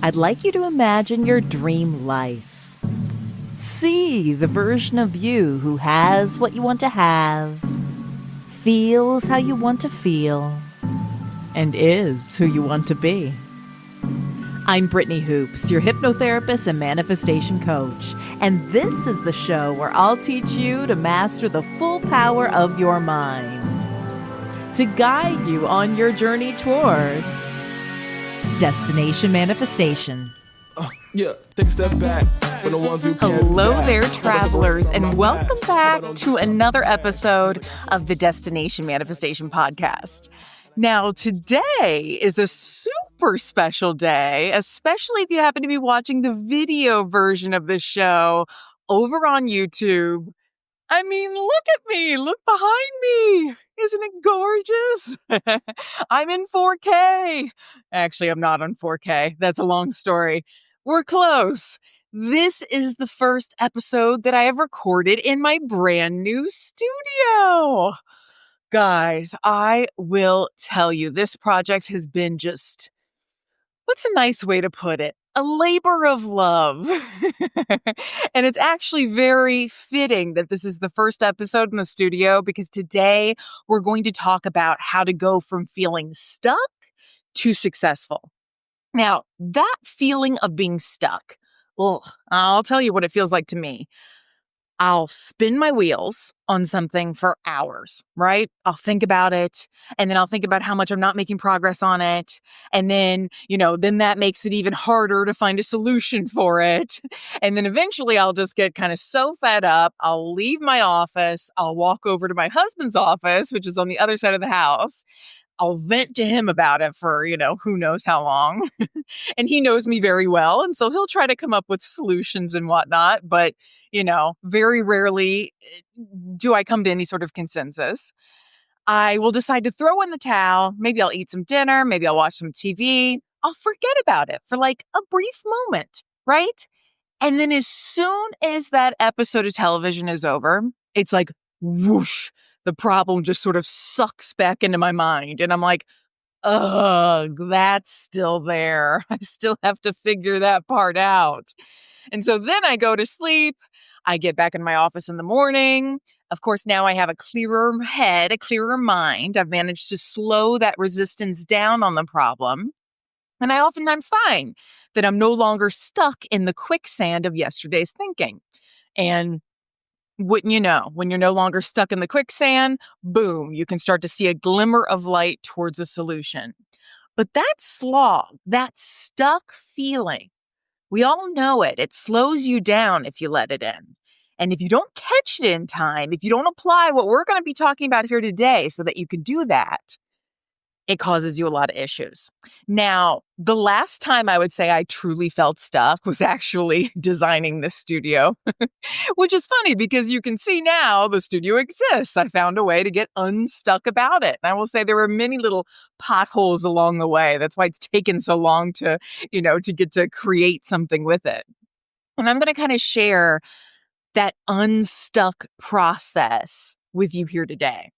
I'd like you to imagine your dream life. See the version of you who has what you want to have, feels how you want to feel, and is who you want to be. I'm Brittany Hoops, your hypnotherapist and manifestation coach, and this is the show where I'll teach you to master the full power of your mind, to guide you on your journey towards destination manifestation. Take a step back for the ones who Hello there, travelers, and welcome back to another episode of the Destination Manifestation Podcast. Now, today is a super special day, especially if you happen to be watching the video version of this show over on YouTube. I mean, look at me, look behind me. Isn't it gorgeous? I'm in 4K. Actually, I'm not on 4K. That's a long story. We're close. This is the first episode that I have recorded in my brand new studio. Guys, I will tell you, this project has been just, what's a nice way to put it? A labor of love. And it's actually very fitting that this is the first episode in the studio because today we're going to talk about how to go from feeling stuck to successful. Now, that feeling of being stuck, I'll tell you what it feels like to me. I'll spin my wheels on something for hours, right? I'll think about it, and then I'll think about how much I'm not making progress on it. And then, then that makes it even harder to find a solution for it. And then eventually I'll just get kind of so fed up. I'll leave my office. I'll walk over to my husband's office, which is on the other side of the house. I'll vent to him about it for, who knows how long. And he knows me very well. And so he'll try to come up with solutions and whatnot. But, very rarely do I come to any sort of consensus. I will decide to throw in the towel. Maybe I'll eat some dinner. Maybe I'll watch some TV. I'll forget about it for like a brief moment, right? And then as soon as that episode of television is over, it's like whoosh. The problem just sort of sucks back into my mind. And I'm like, ugh, that's still there. I still have to figure that part out. And so then I go to sleep. I get back in my office in the morning. Of course, now I have a clearer head, a clearer mind. I've managed to slow that resistance down on the problem. And I oftentimes find that I'm no longer stuck in the quicksand of yesterday's thinking. And wouldn't you know, when you're no longer stuck in the quicksand, boom, you can start to see a glimmer of light towards a solution. But that slog, that stuck feeling, we all know it. It slows you down if you let it in. And if you don't catch it in time, if you don't apply what we're going to be talking about here today so that you can do that, it causes you a lot of issues. Now, the last time I would say I truly felt stuck was actually designing this studio, which is funny because you can see now the studio exists. I found a way to get unstuck about it. And I will say there were many little potholes along the way. That's why it's taken so long to get to create something with it. And I'm going to kind of share that unstuck process with you here today.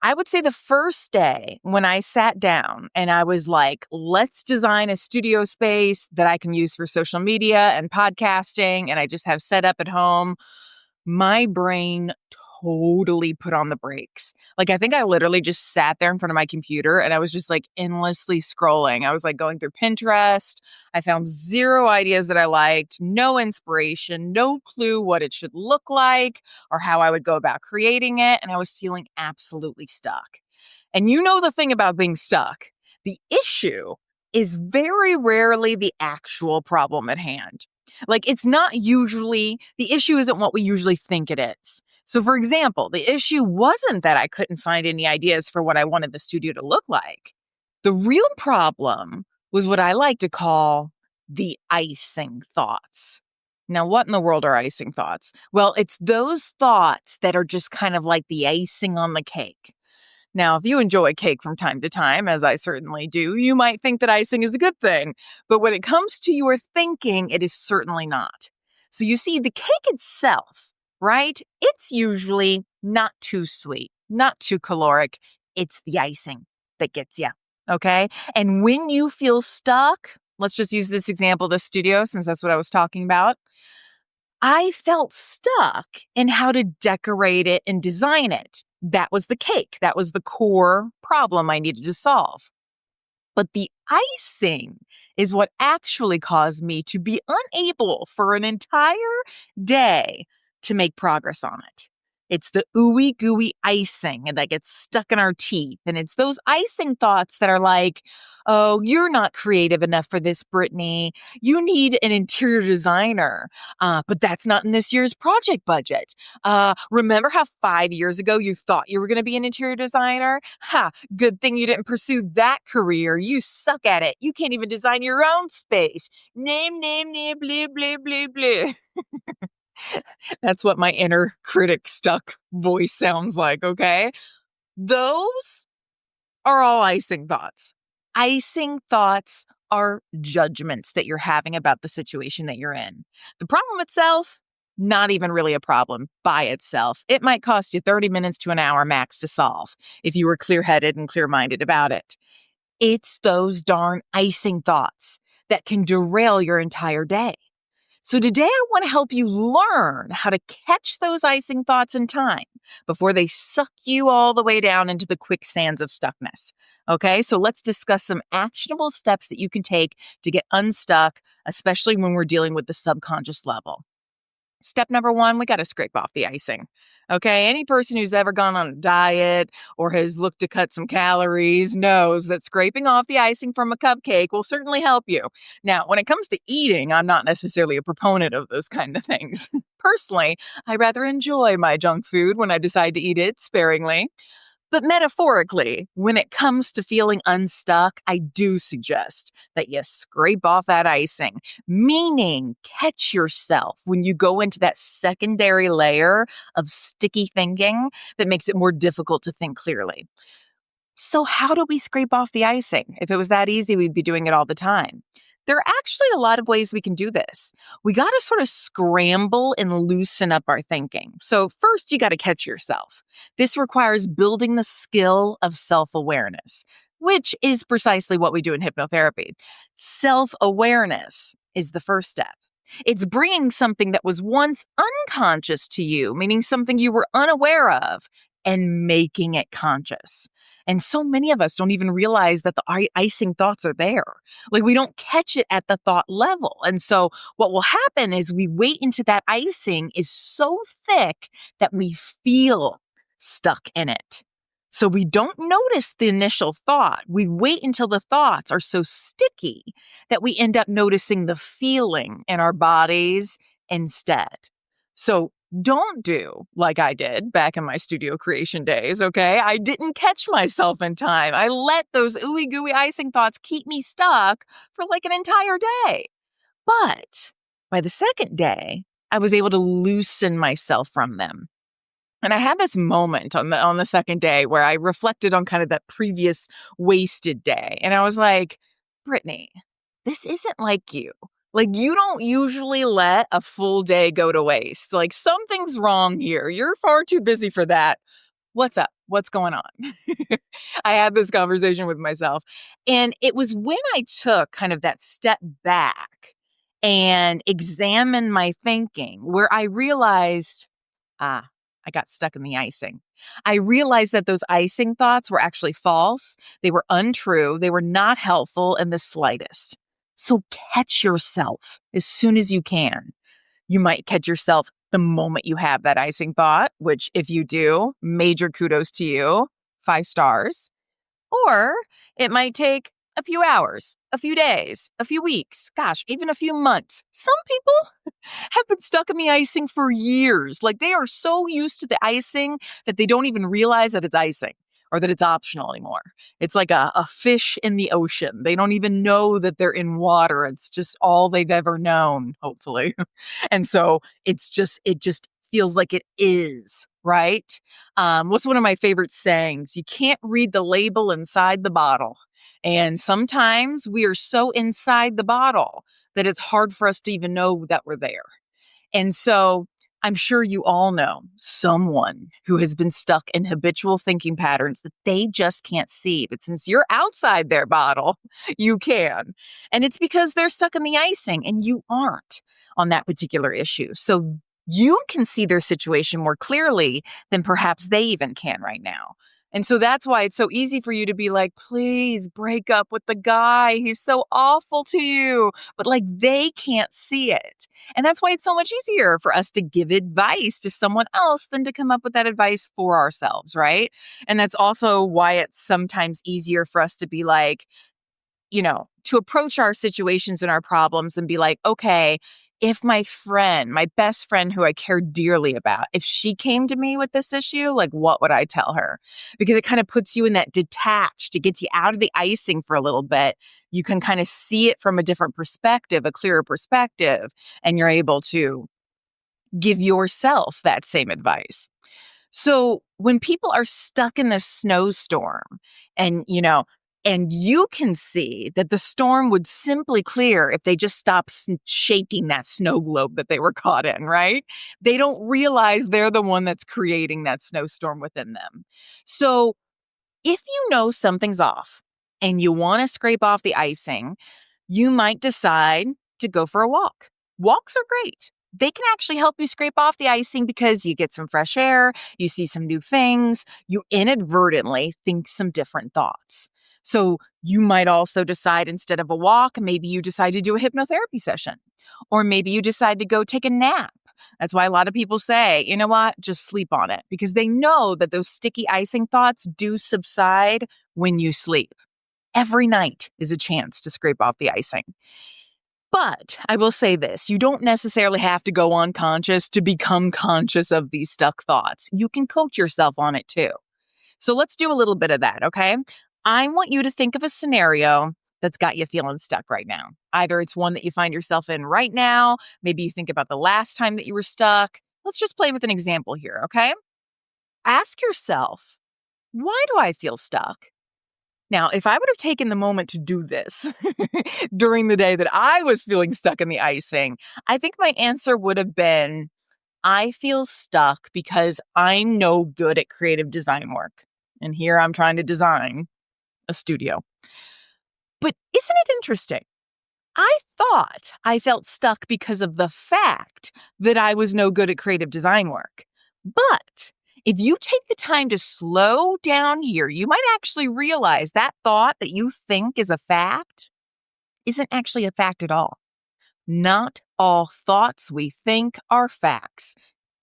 I would say the first day when I sat down and I was like, let's design a studio space that I can use for social media and podcasting, and I just have set up at home, my brain totally put on the brakes. Like, I think I literally just sat there in front of my computer and I was just like endlessly scrolling. I was like going through Pinterest. I found zero ideas that I liked, no inspiration, no clue what it should look like or how I would go about creating it. And I was feeling absolutely stuck. And the thing about being stuck, the issue is very rarely the actual problem at hand. Like, it's not usually, the issue isn't what we usually think it is. So, for example, the issue wasn't that I couldn't find any ideas for what I wanted the studio to look like. The real problem was what I like to call the icing thoughts. Now, what in the world are icing thoughts? Well, it's those thoughts that are just kind of like the icing on the cake. Now, if you enjoy cake from time to time, as I certainly do, you might think that icing is a good thing. But when it comes to your thinking, it is certainly not. So you see, the cake itself, right? It's usually not too sweet, not too caloric. It's the icing that gets you, okay? And when you feel stuck, let's just use this example, the studio, since that's what I was talking about. I felt stuck in how to decorate it and design it. That was the cake. That was the core problem I needed to solve. But the icing is what actually caused me to be unable for an entire day to make progress on it. It's the ooey gooey icing that gets stuck in our teeth. And it's those icing thoughts that are like, oh, you're not creative enough for this, Brittany. You need an interior designer. But that's not in this year's project budget. Remember how 5 years ago you thought you were going to be an interior designer? Ha, good thing you didn't pursue that career. You suck at it. You can't even design your own space. Name, blah, blah, blah, blah. That's what my inner critic stuck voice sounds like, okay? Those are all icing thoughts. Icing thoughts are judgments that you're having about the situation that you're in. The problem itself, not even really a problem by itself. It might cost you 30 minutes to an hour max to solve if you were clear-headed and clear-minded about it. It's those darn icing thoughts that can derail your entire day. So today I want to help you learn how to catch those icing thoughts in time before they suck you all the way down into the quicksands of stuckness. Okay, so let's discuss some actionable steps that you can take to get unstuck, especially when we're dealing with the subconscious level. Step number one, we got to scrape off the icing. Okay, any person who's ever gone on a diet or has looked to cut some calories knows that scraping off the icing from a cupcake will certainly help you. Now, when it comes to eating, I'm not necessarily a proponent of those kind of things. Personally, I rather enjoy my junk food when I decide to eat it sparingly. But metaphorically, when it comes to feeling unstuck, I do suggest that you scrape off that icing, meaning catch yourself when you go into that secondary layer of sticky thinking that makes it more difficult to think clearly. So how do we scrape off the icing? If it was that easy, we'd be doing it all the time. There are actually a lot of ways we can do this. We got to sort of scramble and loosen up our thinking. So first, you got to catch yourself. This requires building the skill of self-awareness, which is precisely what we do in hypnotherapy. Self-awareness is the first step. It's bringing something that was once unconscious to you, meaning something you were unaware of, and making it conscious. And so many of us don't even realize that the icing thoughts are there. Like we don't catch it at the thought level. And so what will happen is we wait until that icing is so thick that we feel stuck in it. So we don't notice the initial thought. We wait until the thoughts are so sticky that we end up noticing the feeling in our bodies instead. So don't do like I did back in my studio creation days, okay? I didn't catch myself in time. I let those ooey gooey icing thoughts keep me stuck for like an entire day. But by the second day, I was able to loosen myself from them. And I had this moment on the second day where I reflected on kind of that previous wasted day. And I was like, Brittany, this isn't like you. Like, you don't usually let a full day go to waste. Like, something's wrong here. You're far too busy for that. What's up? What's going on? I had this conversation with myself. And it was when I took kind of that step back and examined my thinking where I realized, I got stuck in the icing. I realized that those icing thoughts were actually false. They were untrue. They were not helpful in the slightest. So catch yourself as soon as you can. You might catch yourself the moment you have that icing thought, which if you do, major kudos to you, 5 stars. Or it might take a few hours, a few days, a few weeks, gosh, even a few months. Some people have been stuck in the icing for years. Like they are so used to the icing that they don't even realize that it's icing or that it's optional anymore. It's like a fish in the ocean. They don't even know that they're in water. It's just all they've ever known, hopefully. And so it just feels like it is, right? What's one of my favorite sayings? You can't read the label inside the bottle. And sometimes we are so inside the bottle that it's hard for us to even know that we're there. And so I'm sure you all know someone who has been stuck in habitual thinking patterns that they just can't see. But since you're outside their bottle, you can. And it's because they're stuck in the icing and you aren't on that particular issue. So you can see their situation more clearly than perhaps they even can right now. And so that's why it's so easy for you to be like, please break up with the guy. He's so awful to you. But like they can't see it. And that's why it's so much easier for us to give advice to someone else than to come up with that advice for ourselves, right? And that's also why it's sometimes easier for us to be like, to approach our situations and our problems and be like, okay, if my friend, my best friend who I care dearly about, if she came to me with this issue, like what would I tell her? Because it kind of puts you in that detached, it gets you out of the icing for a little bit. You can kind of see it from a different perspective, a clearer perspective, and you're able to give yourself that same advice. So when people are stuck in this snowstorm and you can see that the storm would simply clear if they just stopped shaking that snow globe that they were caught in, right? They don't realize they're the one that's creating that snowstorm within them. So if you know something's off and you want to scrape off the icing, you might decide to go for a walk. Walks are great. They can actually help you scrape off the icing because you get some fresh air, you see some new things, you inadvertently think some different thoughts. So you might also decide instead of a walk, maybe you decide to do a hypnotherapy session, or maybe you decide to go take a nap. That's why a lot of people say, you know what, just sleep on it, because they know that those sticky icing thoughts do subside when you sleep. Every night is a chance to scrape off the icing. But I will say this, you don't necessarily have to go unconscious to become conscious of these stuck thoughts. You can coach yourself on it too. So let's do a little bit of that, okay? I want you to think of a scenario that's got you feeling stuck right now. Either it's one that you find yourself in right now, maybe you think about the last time that you were stuck. Let's just play with an example here, okay? Ask yourself, why do I feel stuck? Now, if I would have taken the moment to do this during the day that I was feeling stuck in the icing, I think my answer would have been, I feel stuck because I'm no good at creative design work. And here I'm trying to design a studio. But isn't it interesting? I thought I felt stuck because of the fact that I was no good at creative design work. But if you take the time to slow down here, you might actually realize that thought that you think is a fact isn't actually a fact at all. Not all thoughts we think are facts,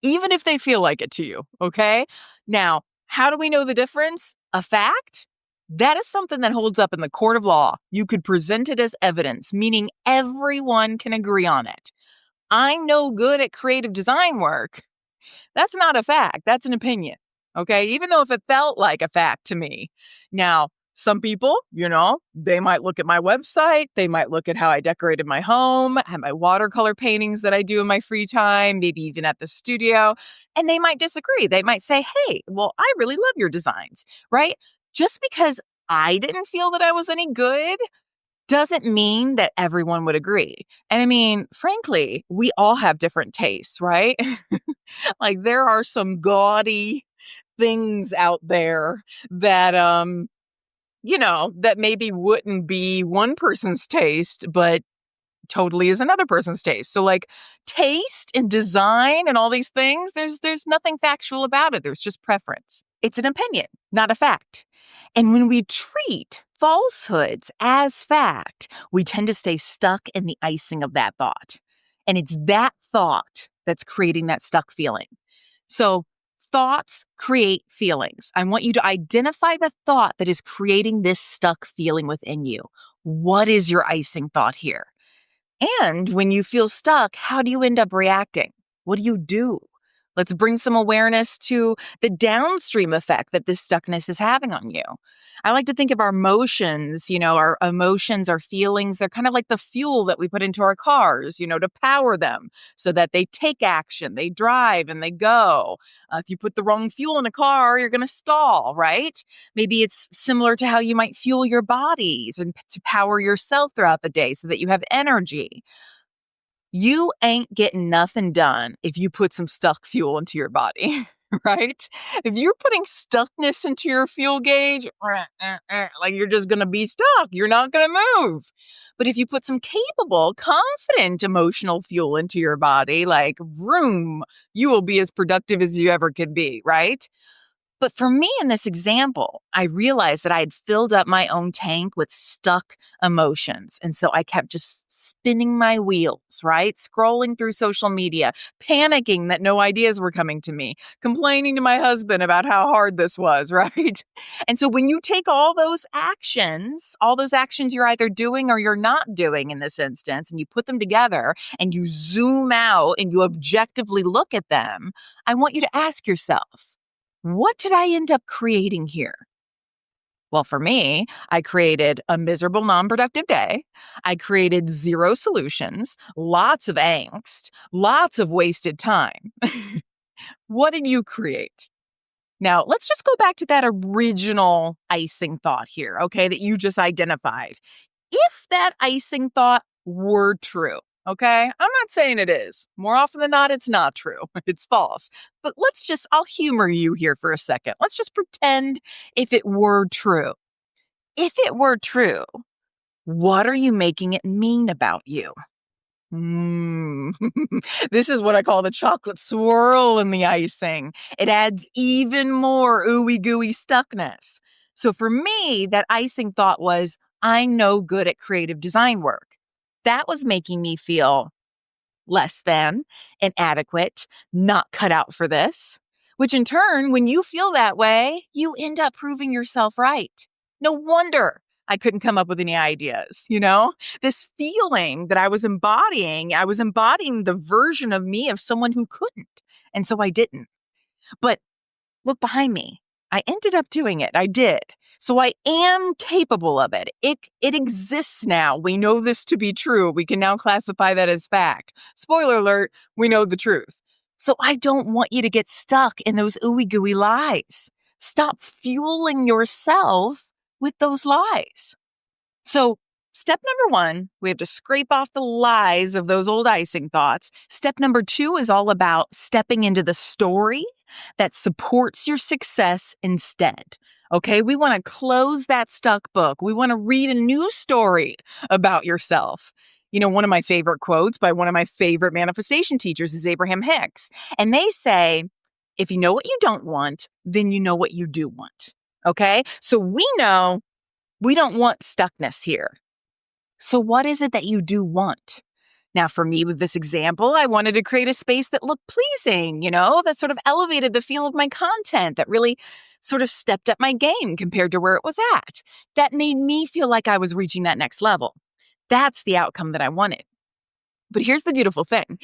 even if they feel like it to you, okay? Now, how do we know the difference? A fact? That is something that holds up in the court of law. You could present it as evidence, meaning everyone can agree on it. I'm no good at creative design work. That's not a fact. That's an opinion. Okay. Even though if it felt like a fact to me. Now, some people, they might look at my website. They might look at how I decorated my home, at my watercolor paintings that I do in my free time, maybe even at the studio, and they might disagree. They might say, hey, well, I really love your designs, right? Just because I didn't feel that I was any good doesn't mean that everyone would agree. And I mean, frankly, we all have different tastes, right? Like there are some gaudy things out there that that maybe wouldn't be one person's taste, but totally is another person's taste. So like taste and design and all these things, there's nothing factual about it. There's just preference. It's an opinion, not a fact. And when we treat falsehoods as fact, we tend to stay stuck in the icing of that thought. And it's that thought that's creating that stuck feeling. So thoughts create feelings. I want you to identify the thought that is creating this stuck feeling within you. What is your icing thought here? And when you feel stuck, how do you end up reacting? What do you do? Let's bring some awareness to the downstream effect that this stuckness is having on you. I like to think of our emotions, our emotions, our feelings, they're kind of like the fuel that we put into our cars, to power them so that they take action, they drive and they go. If you put the wrong fuel in a car, you're going to stall, right? Maybe it's similar to how you might fuel your bodies and to power yourself throughout the day so that you have energy. You ain't getting nothing done if you put some stuck fuel into your body, right? If you're putting stuckness into your fuel gauge, like you're just going to be stuck. You're not going to move. But if you put some capable, confident emotional fuel into your body, like vroom, you will be as productive as you ever could be, right? But for me in this example, I realized that I had filled up my own tank with stuck emotions. And so I kept just spinning my wheels, right? Scrolling through social media, panicking that no ideas were coming to me, complaining to my husband about how hard this was, right? And so when you take all those actions you're either doing or you're not doing in this instance, and you put them together and you zoom out and you objectively look at them, I want you to ask yourself, what did I end up creating here? Well, for me, I created a miserable, non-productive day. I created zero solutions, lots of angst, lots of wasted time. What did you create? Now, let's just go back to that original icing thought here, okay, that you just identified. If that icing thought were true, okay, I'm not saying it is. More often than not, it's not true. It's false. But I'll humor you here for a second. Let's just pretend if it were true. If it were true, what are you making it mean about you? This is what I call the chocolate swirl in the icing. It adds even more ooey gooey stuckness. So for me, that icing thought was, I'm no good at creative design work. That was making me feel less than, inadequate, not cut out for this. Which in turn, when you feel that way, you end up proving yourself right. No wonder I couldn't come up with any ideas, This feeling that I was embodying the version of me of someone who couldn't. And so I didn't. But look behind me. I ended up doing it. I did. So I am capable of it. It exists now. We know this to be true. We can now classify that as fact. Spoiler alert, we know the truth. So I don't want you to get stuck in those ooey gooey lies. Stop fueling yourself with those lies. So step number 1, we have to scrape off the lies of those old icing thoughts. Step number 2 is all about stepping into the story that supports your success instead. Okay, we want to close that stuck book. We want to read a new story about yourself. One of my favorite quotes by one of my favorite manifestation teachers is Abraham Hicks. And they say, if you know what you don't want, then you know what you do want. Okay, so we know we don't want stuckness here. So what is it that you do want? Now, for me, with this example, I wanted to create a space that looked pleasing, that sort of elevated the feel of my content, that really sort of stepped up my game compared to where it was at. That made me feel like I was reaching that next level. That's the outcome that I wanted. But here's the beautiful thing.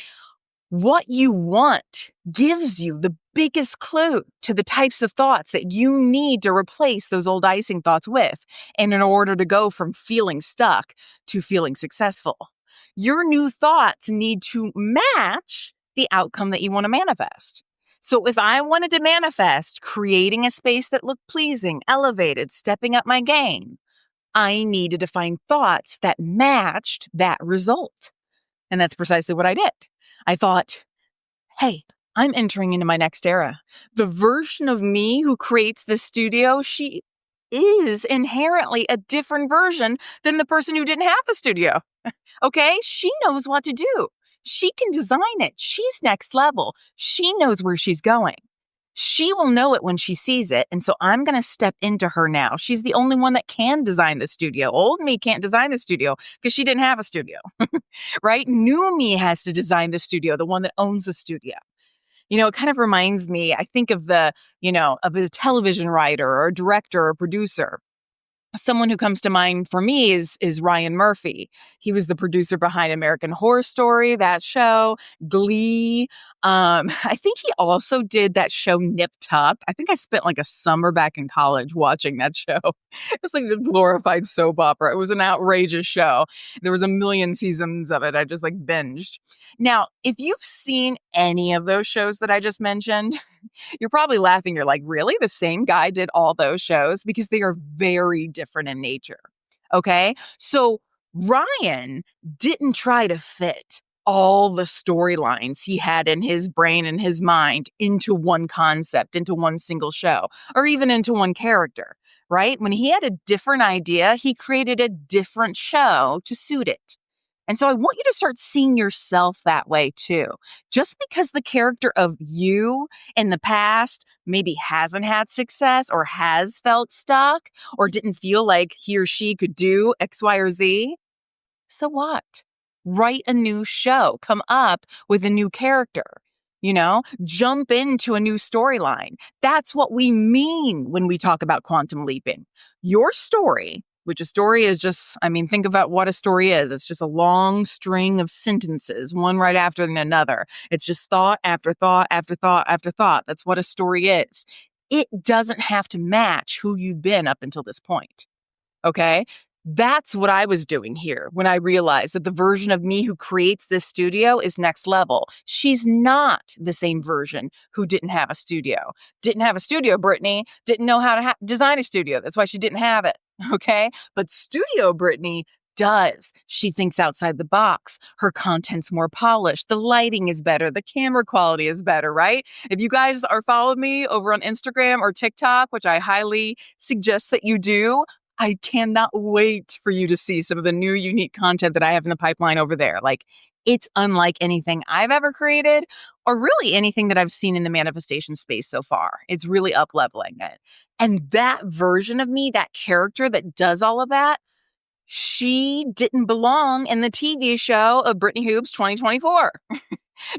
What you want gives you the biggest clue to the types of thoughts that you need to replace those old icing thoughts with, and in order to go from feeling stuck to feeling successful. Your new thoughts need to match the outcome that you want to manifest. So if I wanted to manifest creating a space that looked pleasing, elevated, stepping up my game, I needed to find thoughts that matched that result. And that's precisely what I did. I thought, hey, I'm entering into my next era. The version of me who creates this studio, she is inherently a different version than the person who didn't have the studio. Okay? She knows what to do. She can design it. She's next level. She knows where she's going. She will know it when she sees it. And so I'm going to step into her now. She's the only one that can design the studio. Old me can't design the studio because she didn't have a studio, right? New me has to design the studio, the one that owns the studio. It kind of reminds me, I think of of a television writer or a director or producer. Someone who comes to mind for me is Ryan Murphy. He was the producer behind American Horror Story, that show, Glee. I think he also did that show Nip Tuck. I think I spent like a summer back in college watching that show. It was like a glorified soap opera. It was an outrageous show. There was a million seasons of it. I just binged. Now, if you've seen any of those shows that I just mentioned, you're probably laughing. You're like, really? The same guy did all those shows? Because they are very different in nature. Okay? So Ryan didn't try to fit all the storylines he had in his brain and his mind into one concept, into one single show, or even into one character, right? When he had a different idea, he created a different show to suit it. And so I want you to start seeing yourself that way too. Just because the character of you in the past maybe hasn't had success or has felt stuck or didn't feel like he or she could do X, Y, or Z, so what? Write a new show, come up with a new character, jump into a new storyline. That's what we mean when we talk about quantum leaping. Your story, which a story is just, think about what a story is. It's just a long string of sentences, one right after another. It's just thought after thought after thought after thought. That's what a story is. It doesn't have to match who you've been up until this point. Okay? That's what I was doing here when I realized that the version of me who creates this studio is next level. She's not the same version who didn't have a studio. Didn't have a studio, Brittany. Didn't know how to design a studio. That's why she didn't have it. Okay? But studio Brittany does. She thinks outside the box. Her content's more polished. The lighting is better. The camera quality is better, right? If you guys are following me over on Instagram or TikTok, which I highly suggest that you do, I cannot wait for you to see some of the new unique content that I have in the pipeline over there. Like, it's unlike anything I've ever created or really anything that I've seen in the manifestation space so far. It's really up-leveling it. And that version of me, that character that does all of that, she didn't belong in the TV show of Brittany Hoops 2024.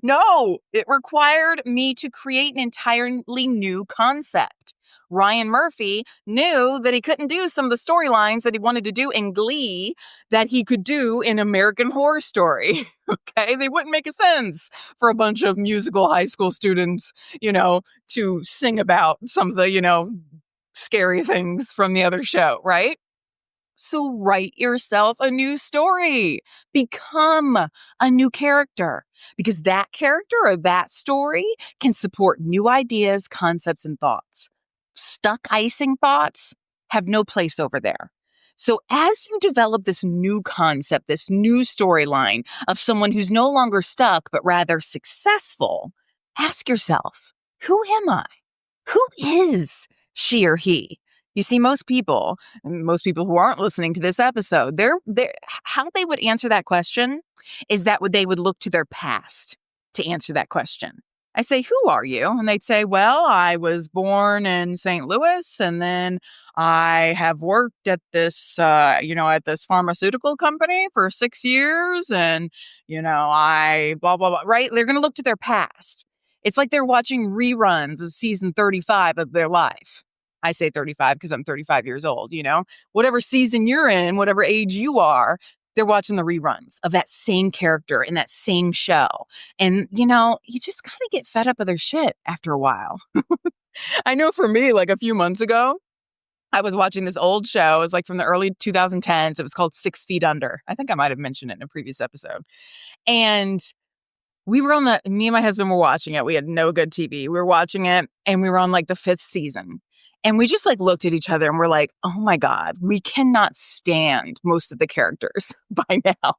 No, it required me to create an entirely new concept. Ryan Murphy knew that he couldn't do some of the storylines that he wanted to do in Glee that he could do in American Horror Story. Okay, they wouldn't make a sense for a bunch of musical high school students, to sing about some of the, scary things from the other show, right? So write yourself a new story. Become a new character because that character or that story can support new ideas, concepts, and thoughts. Stuck icing thoughts have no place over there. So as you develop this new concept, this new storyline of someone who's no longer stuck, but rather successful, ask yourself, who am I? Who is she or he? You see, most people who aren't listening to this episode, they're how they would answer that question is that they would look to their past to answer that question. I say, who are you? And they'd say, well, I was born in St. Louis, and then I have worked at this, at this pharmaceutical company for 6 years, and, I blah, blah, blah, right? They're going to look to their past. It's like they're watching reruns of season 35 of their life. I say 35 because I'm 35 years old, Whatever season you're in, whatever age you are, they're watching the reruns of that same character in that same show. And, you just kind of get fed up of their shit after a while. I know for me, like a few months ago, I was watching this old show. It was like from the early 2010s. It was called 6 Feet Under. I think I might have mentioned it in a previous episode. And me and my husband were watching it. We had no good TV. We were watching it and we were on like the 5th season. And we just like looked at each other and we're like, oh my God, we cannot stand most of the characters by now.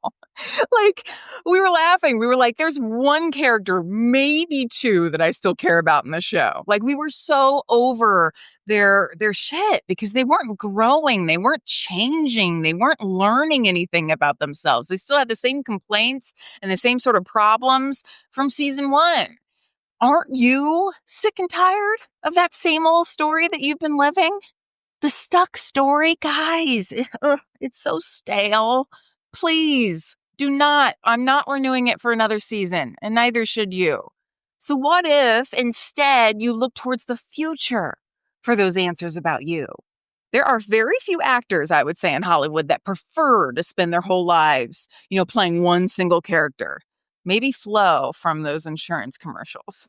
Like we were laughing. We were like, there's one character, maybe two that I still care about in the show. Like we were so over their shit because they weren't growing. They weren't changing. They weren't learning anything about themselves. They still had the same complaints and the same sort of problems from season 1. Aren't you sick and tired of that same old story that you've been living? The stuck story, guys. It's so stale. Please do not. I'm not renewing it for another season, and neither should you. So what if instead you look towards the future for those answers about you? There are very few actors, I would say, in Hollywood that prefer to spend their whole lives, playing one single character. Maybe Flo from those insurance commercials.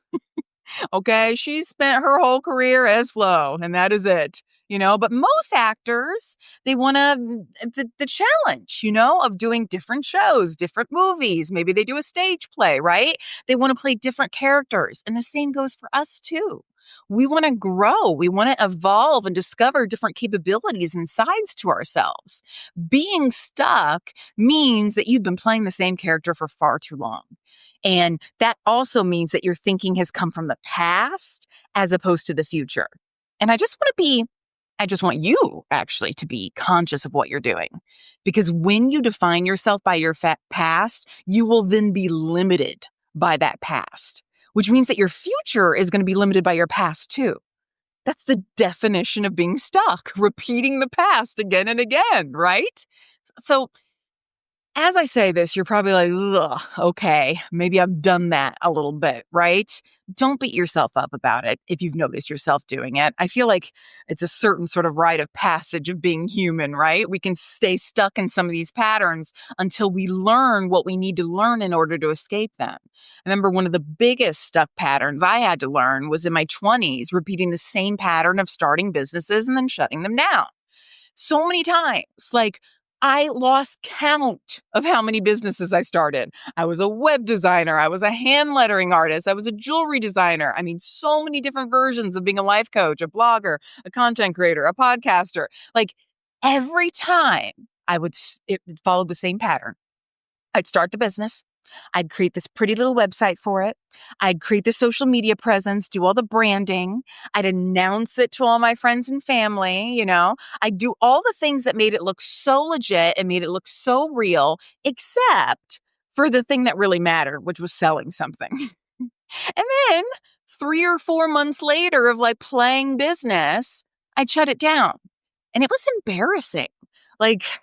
Okay, she spent her whole career as Flo, and that is it. But most actors, they want the challenge, of doing different shows, different movies. Maybe they do a stage play, right? They want to play different characters. And the same goes for us too. We want to grow. We want to evolve and discover different capabilities and sides to ourselves. Being stuck means that you've been playing the same character for far too long. And that also means that your thinking has come from the past as opposed to the future. And I just want you actually to be conscious of what you're doing. Because when you define yourself by your past, you will then be limited by that past, which means that your future is going to be limited by your past too. That's the definition of being stuck, repeating the past again and again, right? So as I say this, you're probably like, ugh, okay, maybe I've done that a little bit, right? Don't beat yourself up about it if you've noticed yourself doing it. I feel like it's a certain sort of rite of passage of being human, right? We can stay stuck in some of these patterns until we learn what we need to learn in order to escape them. I remember one of the biggest stuck patterns I had to learn was in my 20s, repeating the same pattern of starting businesses and then shutting them down. So many times, like, I lost count of how many businesses I started. I was a web designer. I was a hand lettering artist. I was a jewelry designer. I mean, so many different versions of being a life coach, a blogger, a content creator, a podcaster. Like every time it followed the same pattern. I'd start the business. I'd create this pretty little website for it. I'd create the social media presence, do all the branding. I'd announce it to all my friends and family, I'd do all the things that made it look so legit and made it look so real, except for the thing that really mattered, which was selling something. And then 3 or 4 months later of like playing business, I'd shut it down. And it was embarrassing.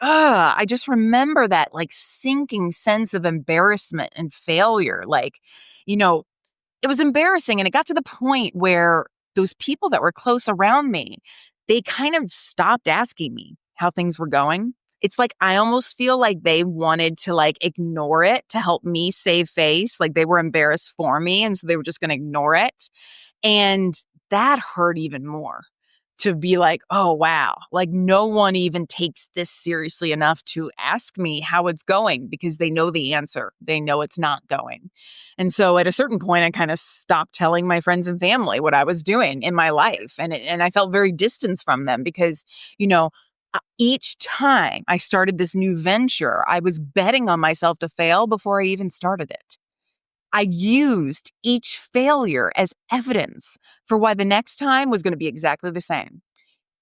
I just remember that like sinking sense of embarrassment and failure. It was embarrassing. And it got to the point where those people that were close around me, they kind of stopped asking me how things were going. It's like I almost feel like they wanted to like ignore it to help me save face. Like they were embarrassed for me. And so they were just going to ignore it. And that hurt even more. To be like, oh, wow, like no one even takes this seriously enough to ask me how it's going because they know the answer. They know it's not going. And so at a certain point, I kind of stopped telling my friends and family what I was doing in my life. And I felt very distanced from them because, each time I started this new venture, I was betting on myself to fail before I even started it. I used each failure as evidence for why the next time was going to be exactly the same.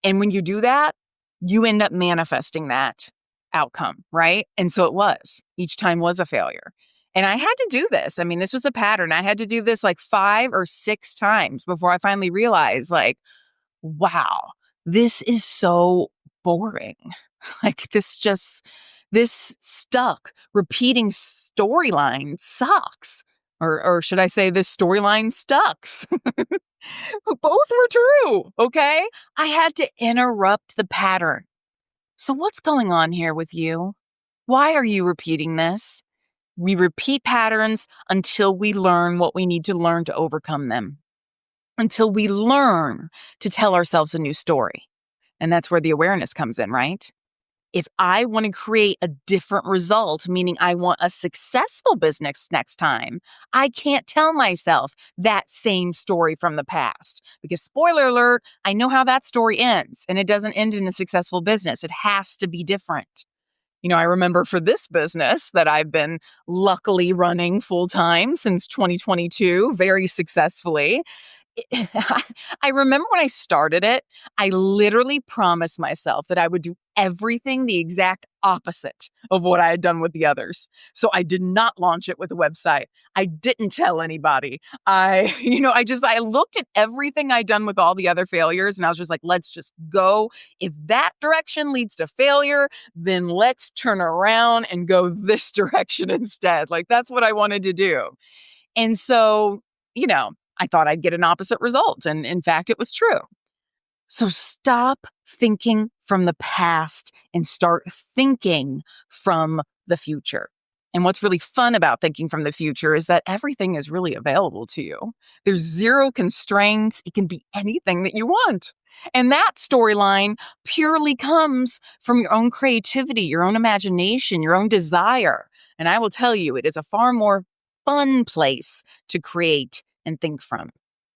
And when you do that, you end up manifesting that outcome, right? And so it was. Each time was a failure. And I had to do this. I mean, this was a pattern. I had to do this like 5 or 6 times before I finally realized, like, wow, this is so boring. This stuck repeating storyline sucks. Or should I say this storyline stucks? Both were true, okay? I had to interrupt the pattern. So what's going on here with you? Why are you repeating this? We repeat patterns until we learn what we need to learn to overcome them. Until we learn to tell ourselves a new story. And that's where the awareness comes in, right? If I want to create a different result, meaning I want a successful business next time, I can't tell myself that same story from the past. Because spoiler alert, I know how that story ends, and it doesn't end in a successful business. It has to be different. I remember for this business that I've been luckily running full time since 2022, very successfully. I remember when I started it, I literally promised myself that I would do everything the exact opposite of what I had done with the others. So I did not launch it with a website. I didn't tell anybody. I looked at everything I'd done with all the other failures and I was just like, let's just go. If that direction leads to failure, then let's turn around and go this direction instead. Like that's what I wanted to do. And so, I thought I'd get an opposite result. And in fact, it was true. So stop thinking from the past and start thinking from the future. And what's really fun about thinking from the future is that everything is really available to you. There's zero constraints. It can be anything that you want. And that storyline purely comes from your own creativity, your own imagination, your own desire. And I will tell you, it is a far more fun place to create and think from.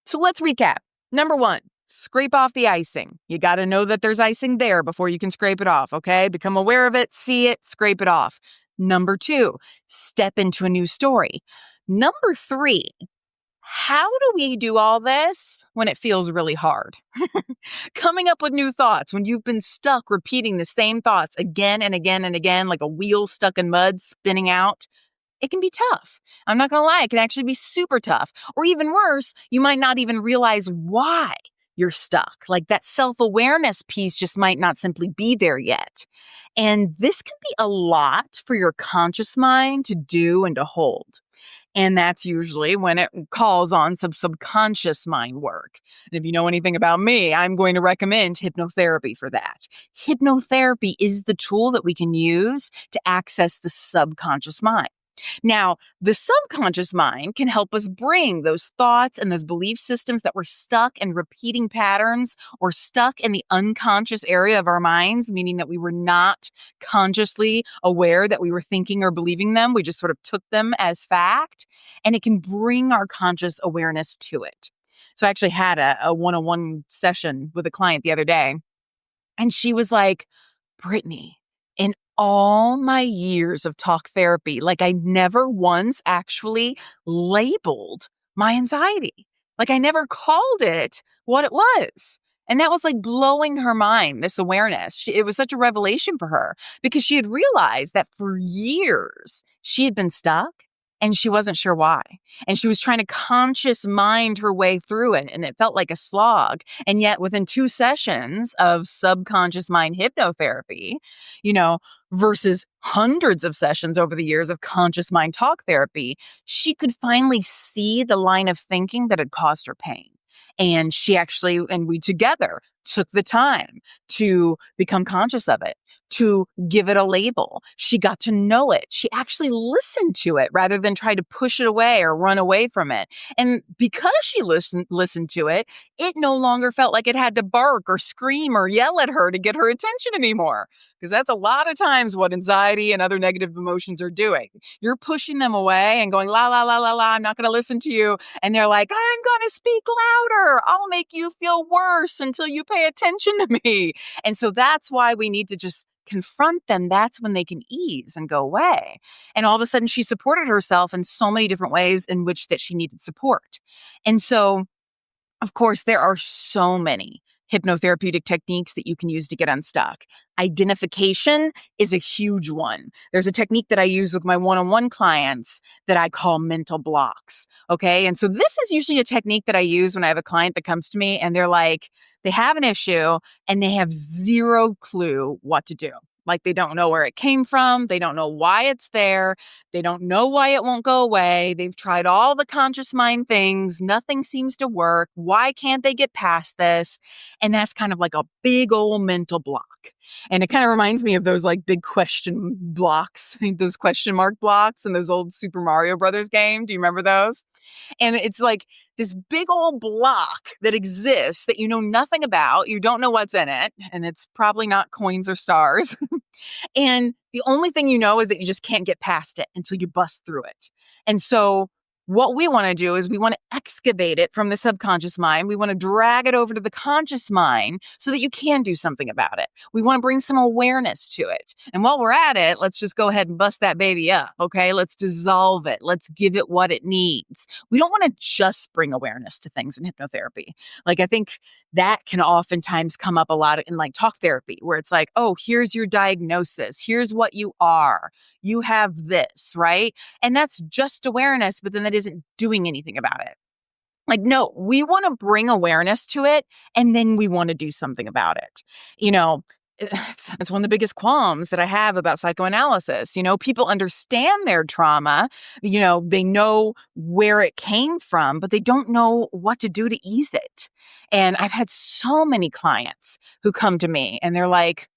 So let's recap. Number one, scrape off the icing. You got to know that there's icing there before you can scrape it off, okay? Become aware of it, see it, scrape it off. Number two, step into a new story. Number three, how do we do all this when it feels really hard? Coming up with new thoughts when you've been stuck repeating the same thoughts again and again and again, like a wheel stuck in mud spinning out. It can be tough. I'm not going to lie, it can actually be super tough. Or even worse, you might not even realize why you're stuck. Like that self-awareness piece just might not simply be there yet. And this can be a lot for your conscious mind to do and to hold. And that's usually when it calls on some subconscious mind work. And if you know anything about me, I'm going to recommend hypnotherapy for that. Hypnotherapy is the tool that we can use to access the subconscious mind. Now, the subconscious mind can help us bring those thoughts and those belief systems that were stuck in repeating patterns or stuck in the unconscious area of our minds, meaning that we were not consciously aware that we were thinking or believing them. We just sort of took them as fact, and it can bring our conscious awareness to it. So I actually had a one-on-one session with a client the other day, and she was like, Brittany, in all my years of talk therapy, like I never once actually labeled my anxiety. Like I never called it what it was. And that was like blowing her mind, this awareness. It was such a revelation for her because she had realized that for years she had been stuck and she wasn't sure why. And she was trying to conscious mind her way through it. And it felt like a slog. And yet within 2 sessions of subconscious mind hypnotherapy, versus hundreds of sessions over the years of conscious mind talk therapy, she could finally see the line of thinking that had caused her pain. And we together took the time to become conscious of it, to give it a label. She got to know it. She actually listened to it rather than try to push it away or run away from it. And because she listened to it, it no longer felt like it had to bark or scream or yell at her to get her attention anymore. Because that's a lot of times what anxiety and other negative emotions are doing. You're pushing them away and going, la, la, la, la, la, I'm not going to listen to you. And they're like, I'm going to speak louder. I'll make you feel worse until you pay attention to me. And so that's why we need to just confront them. That's when they can ease and go away. And all of a sudden she supported herself in so many different ways in which that she needed support. And so, of course, there are so many hypnotherapeutic techniques that you can use to get unstuck. Identification is a huge one. There's a technique that I use with my one-on-one clients that I call mental blocks. Okay. And so this is usually a technique that I use when I have a client that comes to me and they're like, they have an issue and they have zero clue what to do. Like they don't know where it came from. They don't know why it's there. They don't know why it won't go away. They've tried all the conscious mind things. Nothing seems to work. Why can't they get past this? And that's kind of like a big old mental block. And it kind of reminds me of those like big question blocks, those question mark blocks in those old Super Mario Brothers game. Do you remember those? And it's like this big old block that exists that you know nothing about. You don't know what's in it. And it's probably not coins or stars. And the only thing you know is that you just can't get past it until you bust through it. And so what we want to do is we want to excavate it from the subconscious mind. We want to drag it over to the conscious mind so that you can do something about it. We want to bring some awareness to it. And while we're at it, let's just go ahead and bust that baby up, okay? Let's dissolve it. Let's give it what it needs. We don't want to just bring awareness to things in hypnotherapy. Like, I think that can oftentimes come up a lot in like talk therapy, where it's like, oh, here's your diagnosis. Here's what you are. You have this, right? And that's just awareness, but then that isn't doing anything about it. Like, no, we want to bring awareness to it, and then we want to do something about it. It's one of the biggest qualms that I have about psychoanalysis. People understand their trauma. They know where it came from, but they don't know what to do to ease it. And I've had so many clients who come to me and they're like,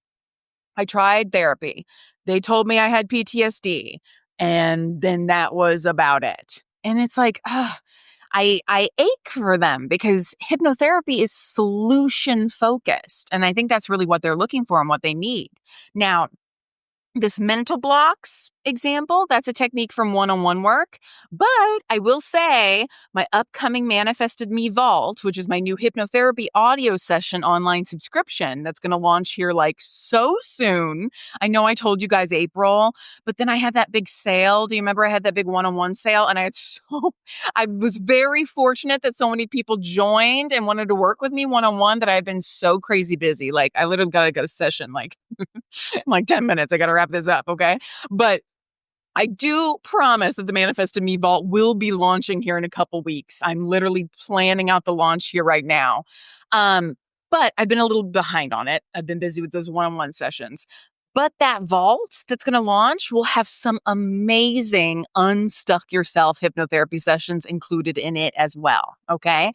I tried therapy. They told me I had PTSD. And then that was about it. And it's like, I ache for them because hypnotherapy is solution focused. And I think that's really what they're looking for and what they need. Now, this mental blocks, example. That's a technique from one-on-one work. But I will say my upcoming Manifested Me Vault, which is my new hypnotherapy audio session online subscription that's going to launch here like so soon. I know I told you guys April, but then I had that big sale. Do you remember I had that big one-on-one sale? And I was very fortunate that so many people joined and wanted to work with me one-on-one that I've been so crazy busy. Like I literally got to go to session like in like 10 minutes. I got to wrap this up. Okay. But I do promise that the Manifested Me Vault will be launching here in a couple weeks. I'm literally planning out the launch here right now. But I've been a little behind on it. I've been busy with those one-on-one sessions. But that vault that's going to launch will have some amazing unstuck yourself hypnotherapy sessions included in it as well. Okay.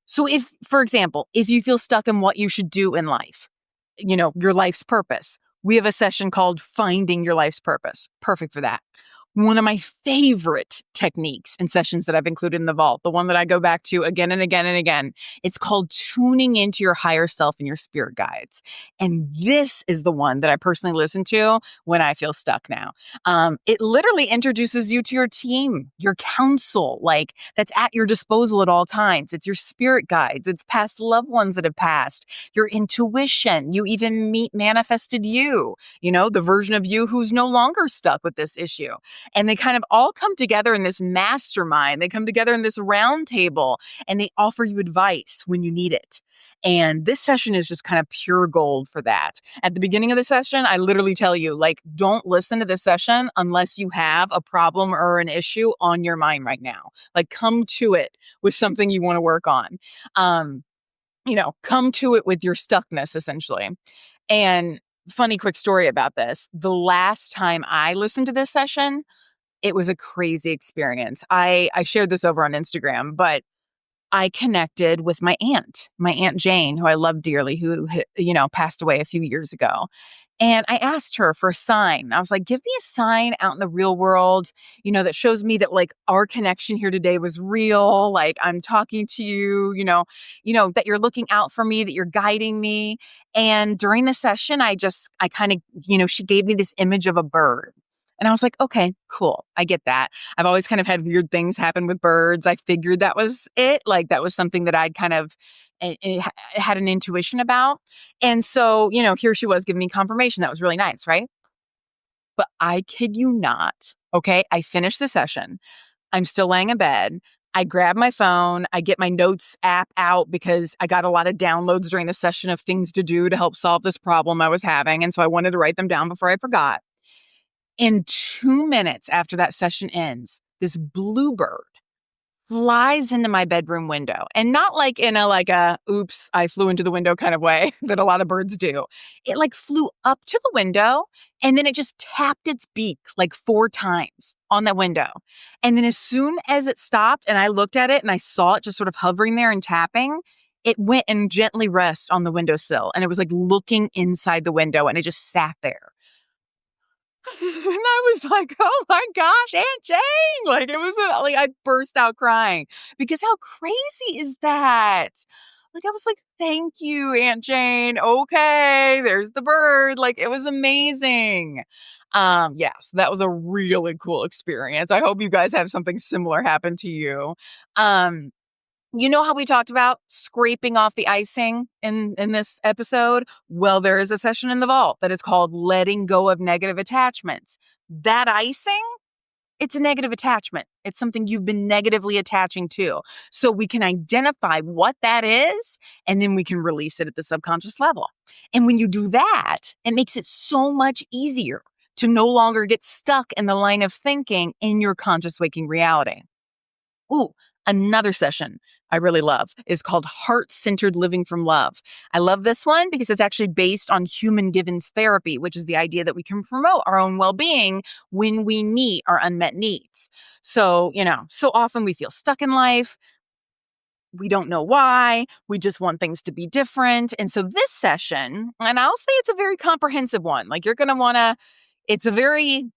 So if, for example, if you feel stuck in what you should do in life, your life's purpose, we have a session called Finding Your Life's Purpose. Perfect for that. One of my favorite techniques and sessions that I've included in the vault, the one that I go back to again and again and again, it's called tuning into your higher self and your spirit guides. And this is the one that I personally listen to when I feel stuck now. It literally introduces you to your team, your counsel, like that's at your disposal at all times. It's your spirit guides. It's past loved ones that have passed, your intuition. You even meet manifested you, the version of you who's no longer stuck with this issue. And they kind of all come together in this mastermind. They come together in this round table and they offer you advice when you need it. And this session is just kind of pure gold for that. At the beginning of the session, I literally tell you, don't listen to this session unless you have a problem or an issue on your mind right now. Come to it with something you want to work on. Come to it with your stuckness, essentially. And funny quick story about this. The last time I listened to this session, it was a crazy experience. I shared this over on Instagram, but I connected with my Aunt Jane, who I love dearly, who passed away a few years ago. And I asked her for a sign. I was like, give me a sign out in the real world, that shows me that our connection here today was real. I'm talking to you, that you're looking out for me, that you're guiding me. And during the session, I kind of, she gave me this image of a bird. And I was like, okay, cool. I get that. I've always kind of had weird things happen with birds. I figured that was it. That was something that I'd kind of had an intuition about. And so, here she was giving me confirmation. That was really nice, right? But I kid you not. Okay. I finished the session. I'm still laying in bed. I grab my phone. I get my notes app out because I got a lot of downloads during the session of things to do to help solve this problem I was having. And so I wanted to write them down before I forgot. In 2 minutes after that session ends, this bluebird flies into my bedroom window, and not in a oops, I flew into the window kind of way that a lot of birds do. It flew up to the window and then it just tapped its beak 4 times on that window. And then as soon as it stopped and I looked at it and I saw it just sort of hovering there and tapping, it went and gently rest on the windowsill. And it was looking inside the window and it just sat there. And I was like, oh my gosh, Aunt Jane. It was I burst out crying because how crazy is that? I was like, thank you, Aunt Jane. Okay, there's the bird. It was amazing. So that was a really cool experience. I hope you guys have something similar happen to you. You know how we talked about scraping off the icing in this episode? Well, there is a session in the vault that is called Letting Go of Negative Attachments. That icing, it's a negative attachment. It's something you've been negatively attaching to. So we can identify what that is, and then we can release it at the subconscious level. And when you do that, it makes it so much easier to no longer get stuck in the line of thinking in your conscious waking reality. Ooh, another session I really love is called Heart-Centered Living from Love. I love this one because it's actually based on human givens therapy, which is the idea that we can promote our own well-being when we meet our unmet needs. So, so often we feel stuck in life. We don't know why. We just want things to be different. And so this session, and I'll say it's a very comprehensive one. You're going to want to, it's a very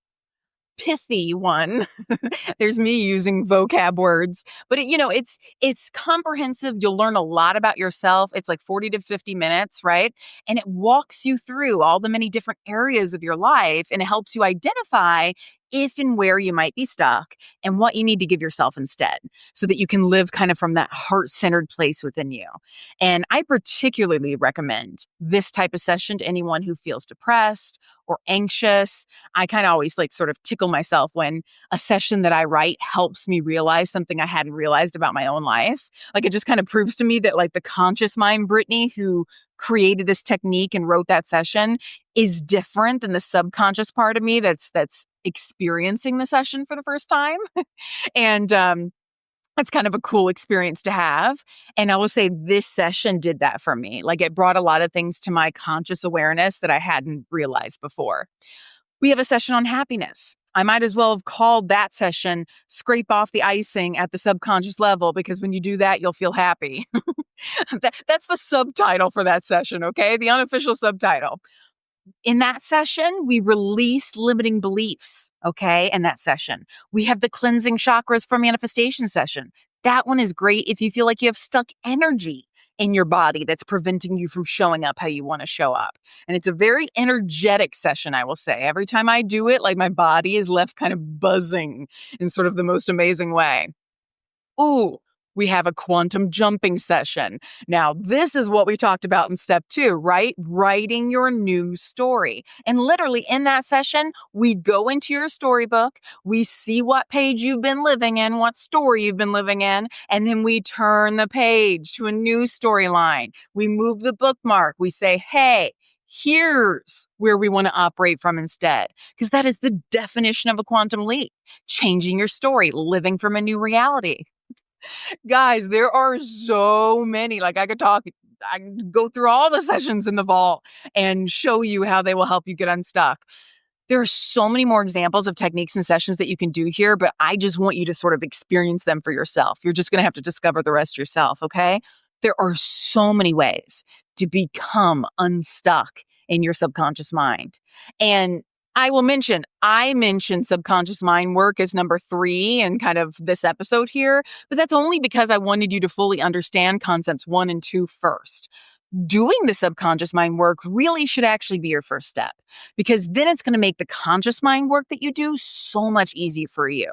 pithy one. There's me using vocab words, but it's comprehensive. You'll learn a lot about yourself. It's 40 to 50 minutes, right? And it walks you through all the many different areas of your life and it helps you identify if and where you might be stuck and what you need to give yourself instead so that you can live kind of from that heart-centered place within you. And I particularly recommend this type of session to anyone who feels depressed or anxious. I kind of always like sort of tickle myself when a session that I write helps me realize something I hadn't realized about my own life. Like it just kind of proves to me that like the conscious mind Brittany who created this technique and wrote that session is different than the subconscious part of me that's experiencing the session for the first time. And that's kind of a cool experience to have. And I will say this session did that for me. Like it brought a lot of things to my conscious awareness that I hadn't realized before. We have a session on happiness. I might as well have called that session Scrape Off the Icing at the Subconscious Level, because when you do that, you'll feel happy. That's the subtitle for that session, okay? The unofficial subtitle. In that session, we release limiting beliefs, okay? In that session, we have the cleansing chakras for manifestation session. That one is great if you feel like you have stuck energy in your body that's preventing you from showing up how you want to show up. And it's a very energetic session, I will say. Every time I do it, like my body is left kind of buzzing in sort of the most amazing way. Ooh, we have a quantum jumping session. Now, this is what we talked about in step 2, right? Writing your new story. And literally in that session, we go into your storybook, we see what page you've been living in, what story you've been living in, and then we turn the page to a new storyline. We move the bookmark. We say, hey, here's where we want to operate from instead. Because that is the definition of a quantum leap. Changing your story, living from a new reality. Guys, there are so many. Like I could go through all the sessions in the vault and show you how they will help you get unstuck. There are so many more examples of techniques and sessions that you can do here, but I just want you to sort of experience them for yourself. You're just going to have to discover the rest yourself, okay? There are so many ways to become unstuck in your subconscious mind. And I mentioned subconscious mind work as number 3 in kind of this episode here, but that's only because I wanted you to fully understand concepts 1 and 2 first. Doing the subconscious mind work really should actually be your first step, because then it's going to make the conscious mind work that you do so much easier for you.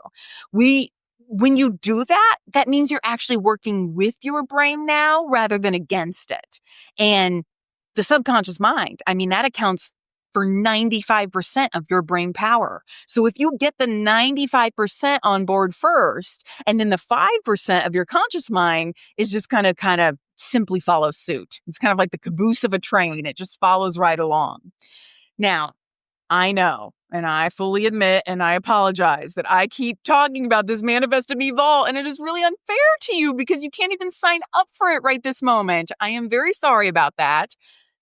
When you do that, that means you're actually working with your brain now rather than against it. And the subconscious mind, I mean, that accounts for 95% of your brain power. So if you get the 95% on board first, and then the 5% of your conscious mind is just kind of simply follows suit. It's kind of like the caboose of a train. It just follows right along. Now, I know, and I fully admit, and I apologize that I keep talking about this Manifest Me Vault, and it is really unfair to you because you can't even sign up for it right this moment. I am very sorry about that.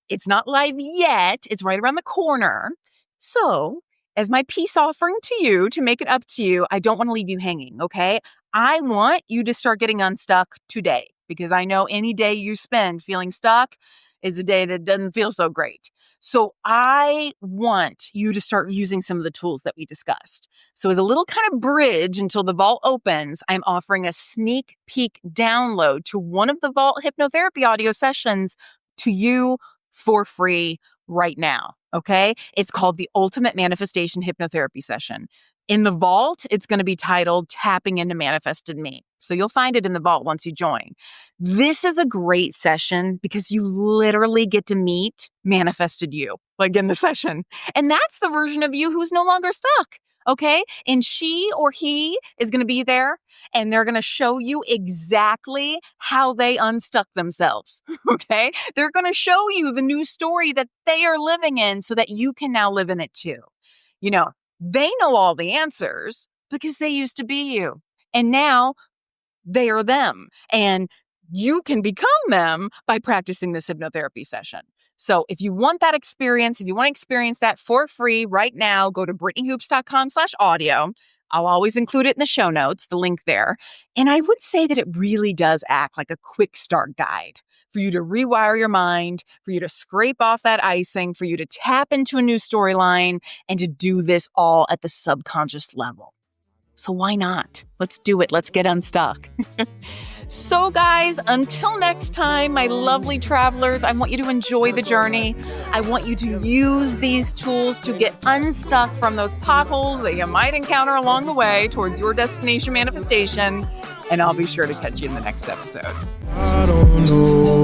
It's not live yet. It's right around the corner. So, as my peace offering to you, to make it up to you, I don't want to leave you hanging, okay? I want you to start getting unstuck today, because I know any day you spend feeling stuck is a day that doesn't feel so great. So I want you to start using some of the tools that we discussed. So as a little kind of bridge until the vault opens, I'm offering a sneak peek download to one of the vault hypnotherapy audio sessions to you for free right now, okay? It's called the Ultimate Manifestation Hypnotherapy Session. In the vault, it's going to be titled Tapping into Manifested Me. So you'll find it in the vault once you join. This is a great session because you literally get to meet manifested you, like in the session. And that's the version of you who's no longer stuck. Okay. And she or he is going to be there, and they're going to show you exactly how they unstuck themselves. Okay. They're going to show you the new story that they are living in so that you can now live in it too. You know, they know all the answers because they used to be you, and now they are them, and you can become them by practicing this hypnotherapy session. So if you want that experience, if you want to experience that for free right now, go to brittanyhoops.com/audio. I'll always include it in the show notes, the link there. And I would say that it really does act like a quick start guide for you to rewire your mind, for you to scrape off that icing, for you to tap into a new storyline, and to do this all at the subconscious level. So why not? Let's do it. Let's get unstuck. So guys, until next time, my lovely travelers, I want you to enjoy the journey. I want you to use these tools to get unstuck from those potholes that you might encounter along the way towards your destination manifestation. And I'll be sure to catch you in the next episode. I don't know